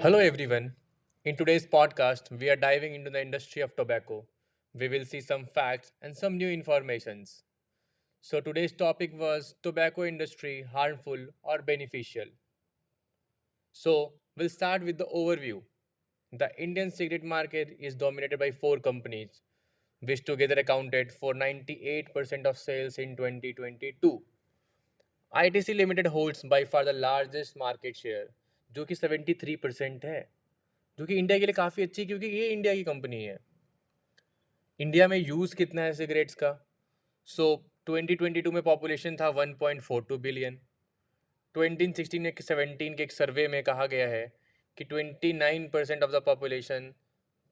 Hello, everyone. In today's podcast, we are diving into the industry of tobacco. We will see some facts and some new informations. So today's topic was tobacco industry harmful or beneficial. So we'll start with the overview. The Indian cigarette market is dominated by four companies, which together accounted for 98% of sales in 2022. ITC Limited holds by far the largest market share, जो कि 73% है, जो कि India के लिए काफ़ी अच्छी है क्योंकि ये इंडिया की कंपनी है। इंडिया में यूज़ कितना है सिगरेट्स का? सो 2022 में पॉपुलेशन था 1.42 बिलियन। 2016 के 17 के एक सर्वे में कहा गया है कि 29% ऑफ द पॉपुलेशन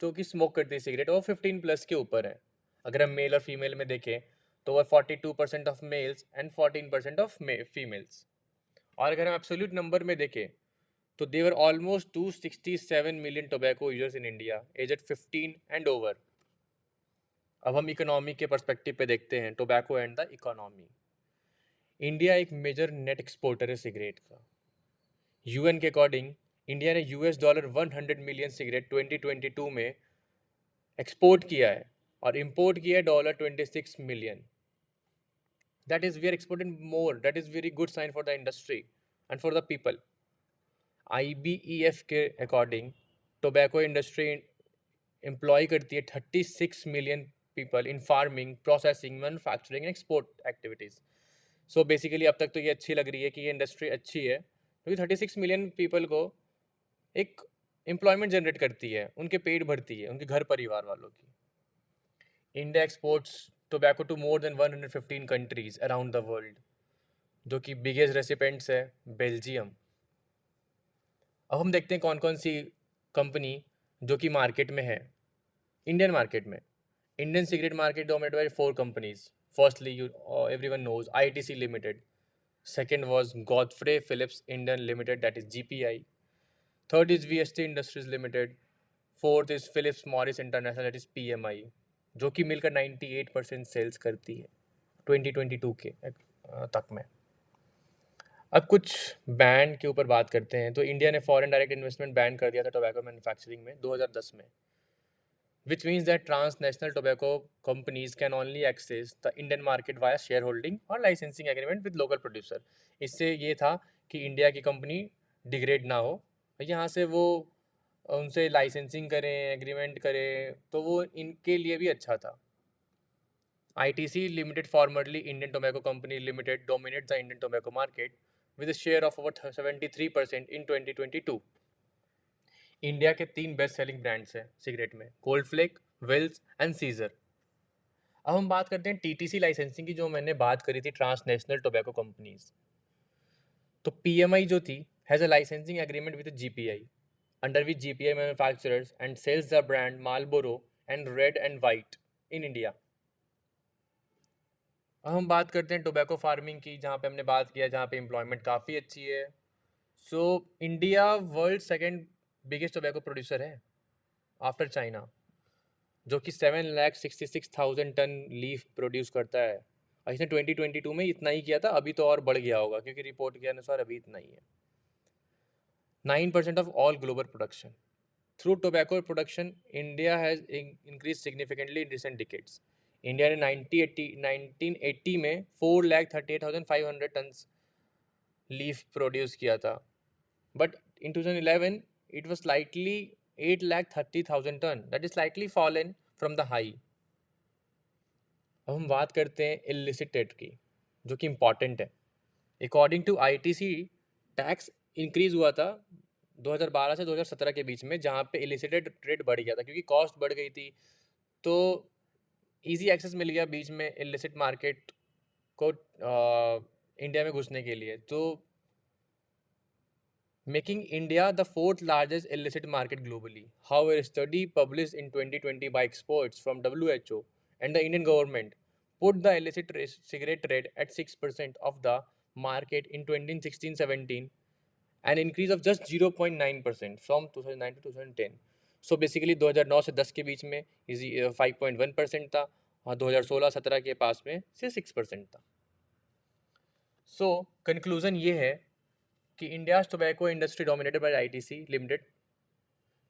जो कि स्मोक करती है सिगरेट और 15 प्लस के ऊपर है। अगर हम मेल और फीमेल में देखें तो वह 42% of males and 14% of females. और अगर हम एब्सोल्यूट नंबर में देखें तो there are almost 267 million tobacco users in India age 15 and over. अब हम इकोनॉमी के पर्सपेक्टिव पे देखते हैं tobacco and the economy. India एक मेजर नेट एक्सपोर्टर है सिगरेट का। यूएन के अकॉर्डिंग इंडिया ने $100 मिलियन सिगरेट 2022 में एक्सपोर्ट किया है और इंपोर्ट किया है $26 million. That is we are exporting more, that is very good sign for the industry and for the people. IBEF के अकॉर्डिंग टोबैको इंडस्ट्री एम्प्लॉय करती है 36 million people in farming, processing, manufacturing and export activities. So basically अब तक तो ये अच्छी लग रही है कि ये इंडस्ट्री अच्छी है क्योंकि 36 मिलियन पीपल को एक एम्प्लॉयमेंट जनरेट करती है, उनके पेट भरती है, उनके घर परिवार वालों की। India exports tobacco to more than 115 countries around the world, जो कि बिगेस्ट रेसिपेंट्स है बेल्जियम। अब हम देखते हैं कौन कौन सी कंपनी जो कि मार्केट में है। इंडियन मार्केट में Indian cigarette market dominated by four companies. Firstly you everyone knows ITC limited. Second was Godfrey Phillips Indian Limited, that is GPI. Third is VST Industries Limited. Fourth is Phillips Morris International, that is PMI, जो कि मिलकर 98% sales करती है 2022 के तक में। अब कुछ बैन के ऊपर बात करते हैं। तो इंडिया ने फॉरेन डायरेक्ट इन्वेस्टमेंट बैन कर दिया था टोबैको मैन्युफैक्चरिंग में 2010 में, which means that transnational tobacco companies can only access the Indian market via shareholding or licensing agreement with local producer। इससे ये था कि इंडिया की कंपनी डिग्रेड ना हो, यहाँ से वो उनसे लाइसेंसिंग करें, एग्रीमेंट करें, तो वो इनके लिए भी अच्छा था। ITC Limited, formerly Indian Tobacco Company Limited, dominates the Indian tobacco market with a share of over 73% in 2022। India के 3 बेस्ट सेलिंग ब्रांड्स हैं सिगरेट में, Gold Flake, Wills and Scissors. अब हम बात करते हैं TTC लाइसेंसिंग की, जो मैंने बात करी थी, ट्रांसनेशनल टोबैको कंपनीज। तो PMI जो थी has a licensing agreement with GPI, under which GPI manufacturers and sells the brand Marlboro and Red and White in India. अब हम बात करते हैं टोबैको फार्मिंग की, जहाँ पे हमने बात किया, जहाँ पे एम्प्लॉयमेंट काफ़ी अच्छी है। So India world second biggest tobacco producer है आफ्टर चाइना, जो कि 7,66,000 टन लीफ प्रोड्यूस करता है। और इसने 2022 में इतना ही किया था, अभी तो और बढ़ गया होगा क्योंकि रिपोर्ट के अनुसार अभी इतना ही है। 9% of all global production through tobacco production India has increase significantly in recent decades. India ने 1980 में 4,38,500 टन लीफ प्रोड्यूस किया था, but in 2011 it was slightly 8,30,000 ton, that is slightly fallen from the high। अब हम बात करते हैं illicit trade की, जो कि इम्पॉर्टेंट है। According to ITC, tax increase हुआ था 2012 से 2017 के बीच में, जहाँ पे इलिसिटेड ट्रेड बढ़ गया था क्योंकि कॉस्ट बढ़ गई थी, तो इजी एक्सेस मिल गया बीच में इलिसिट मार्केट को इंडिया में घुसने के लिए, तो making India the fourth largest illicit market globally। However, a study published in 2020 by experts from WHO and the Indian government put the illicit cigarette trade at 6% of the market in 2016-17, an increase of just 0.9% from 2009 to 2010। So basically 2009 से 10 के बीच में 5.1% था और 2016-17 के पास में से 6% था। So conclusion ये है कि India's tobacco industry dominated by ITC limited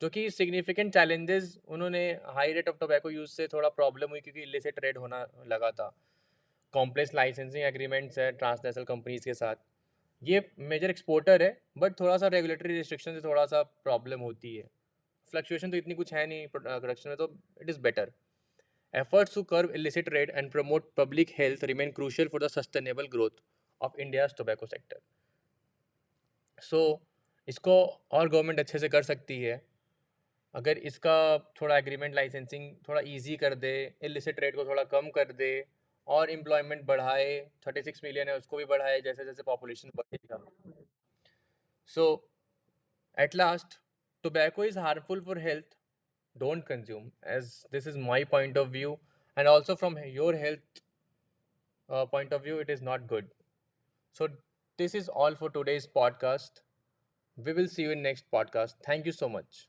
जो कि सिग्निफिकेंट चैलेंजेस उन्होंने high rate of tobacco use से थोड़ा प्रॉब्लम हुई क्योंकि इलिसिट ट्रेड होना लगा था। कॉम्प्लेक्स लाइसेंसिंग एग्रीमेंट्स है ट्रांसनेशनल कंपनीज के साथ। ये मेजर एक्सपोर्टर है बट थोड़ा सा रेगुलेटरी रिस्ट्रिक्शन से थोड़ा सा प्रॉब्लम होती है। फ्लक्चुएशन तो इतनी कुछ है नहीं प्रोडक्शन में, तो it is better. Efforts to curb illicit trade and promote public health remain crucial for the sustainable growth of India's tobacco sector. So, इसको और गवर्नमेंट अच्छे से कर सकती है अगर इसका थोड़ा एग्रीमेंट लाइसेंसिंग थोड़ा इजी कर दे, इलिसिट ट्रेड को थोड़ा कम कर दे और एम्प्लॉयमेंट बढ़ाए। 36 मिलियन है उसको भी बढ़ाए जैसे जैसे पॉपुलेशन बढ़ेगा। So at last, tobacco is harmful for health. Don't consume, as this is my point of view, and also from your health point of view, it is not good. So this is all for today's podcast. We will see you in next podcast. Thank you so much.